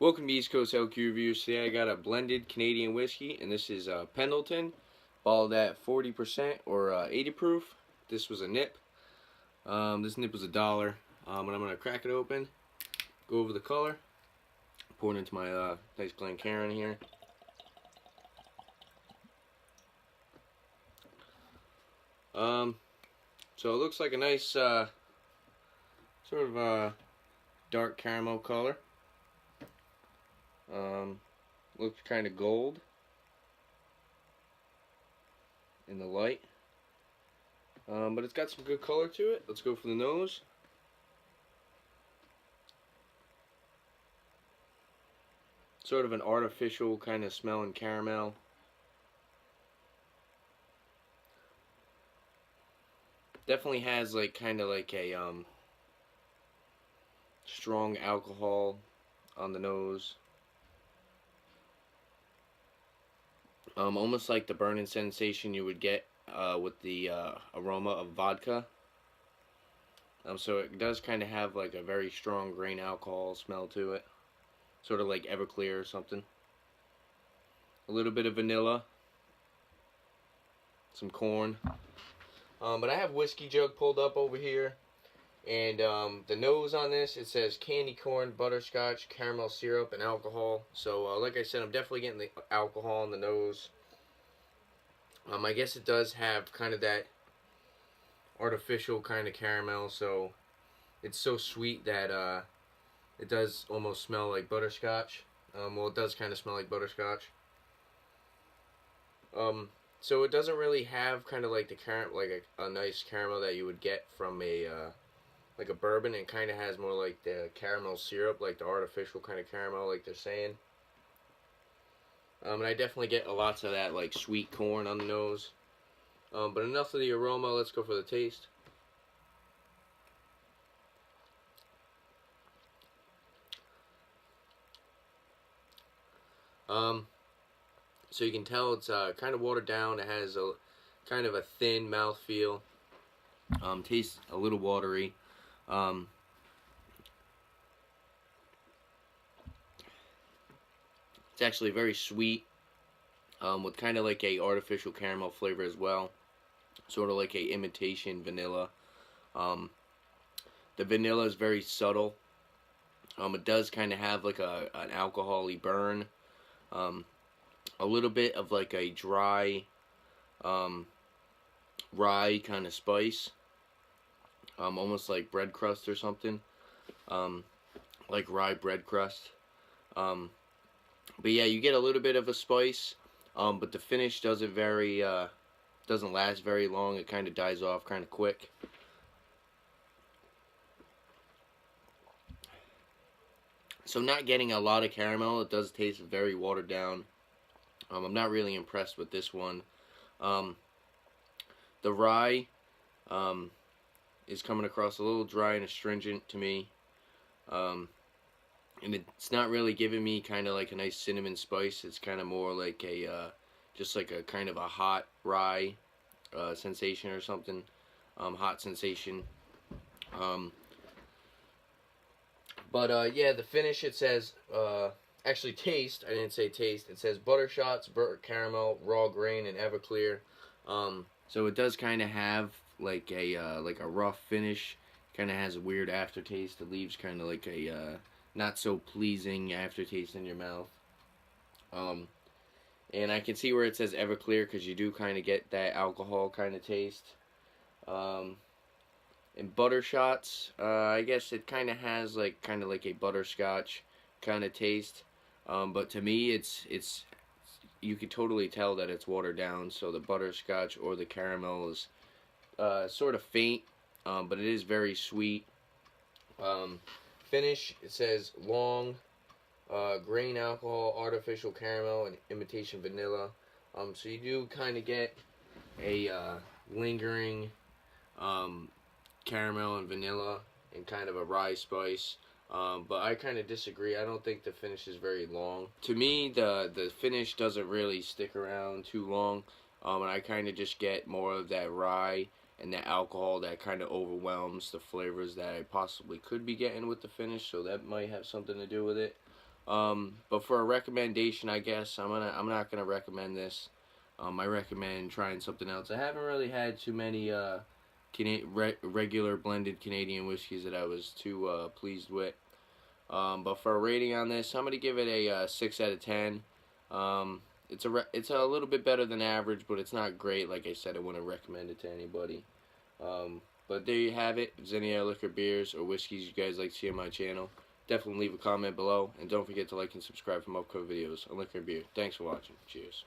Welcome to East Coast LQ Reviews. Today I got a blended Canadian whiskey, and this is Pendleton, bottled at 40% or 80 proof. This was a nip. This nip was $1, and I'm going to crack it open, go over the color, pour it into my nice Glencairn here. So it looks like a nice sort of dark caramel color. Looks kind of gold in the light, but it's got some good color to it. Let's go for the nose. Sort of an artificial kind of smell in caramel. Definitely has like kind of like a strong alcohol on the nose. Almost like the burning sensation you would get with the aroma of vodka. So it does kind of have like a very strong grain alcohol smell to it. Sort of like Everclear or something. A little bit of vanilla. Some corn. But I have whiskey jug pulled up over here. And the nose on this, it says candy corn, butterscotch, caramel syrup, and alcohol. So like I said, I'm definitely getting the alcohol in the nose. I guess it does have kind of that artificial kind of caramel, so it's so sweet that it does almost smell like butterscotch. Well, it does kind of smell like butterscotch. So it doesn't really have kind of like the like a nice caramel that you would get from a like a bourbon. It kind of has more like the caramel syrup, like the artificial kind of caramel, like they're saying. And I definitely get lots of that like sweet corn on the nose. But enough of the aroma. Let's go for the taste. So you can tell it's kind of watered down. It has a kind of a thin mouthfeel. Tastes a little watery. It's actually very sweet, with kind of like a artificial caramel flavor as well, sort of like a imitation vanilla. The vanilla is very subtle. It does kind of have like an alcohol-y burn, a little bit of like a dry rye kind of spice. Almost like bread crust or something, like rye bread crust. But yeah, you get a little bit of a spice, but the finish doesn't last very long. It kind of dies off kind of quick. So not getting a lot of caramel. It does taste very watered down. I'm not really impressed with this one. The rye is coming across a little dry and astringent to me, and it's not really giving me kind of like a nice cinnamon spice. It's kind of more like a just like a kind of a hot rye sensation or something, hot sensation. But yeah, the finish, it says actually taste. I didn't say taste. It says butterscotch, burnt caramel, raw grain, and Everclear. So it does kind of have like a rough finish. Kind of has a weird aftertaste. It leaves kind of like a not so pleasing aftertaste in your mouth. And I can see where it says Everclear, because you do kind of get that alcohol kind of taste. And butterscotch, I guess it kind of has like a butterscotch kind of taste. But to me, it's you could totally tell that it's watered down. So the butterscotch or the caramel is sort of faint, but it is very sweet. Finish, it says long, grain alcohol, artificial caramel, and imitation vanilla. So you do kind of get a lingering caramel and vanilla and kind of a rye spice. But I kind of disagree. I don't think the finish is very long. To me, the finish doesn't really stick around too long. And I kind of just get more of that rye and the alcohol that kind of overwhelms the flavors that I possibly could be getting with the finish, so that might have something to do with it. But for a recommendation, I guess I'm not gonna recommend this. I recommend trying something else. I haven't really had too many regular blended Canadian whiskeys that I was too pleased with. But for a rating on this, I'm gonna give it a 6 out of 10. It's a little bit better than average, but it's not great. Like I said, I wouldn't recommend it to anybody. But there you have it. If there's any other liquor, beers, or whiskeys you guys like to see on my channel, definitely leave a comment below. And don't forget to like and subscribe for more upcoming videos on liquor and beer. Thanks for watching. Cheers.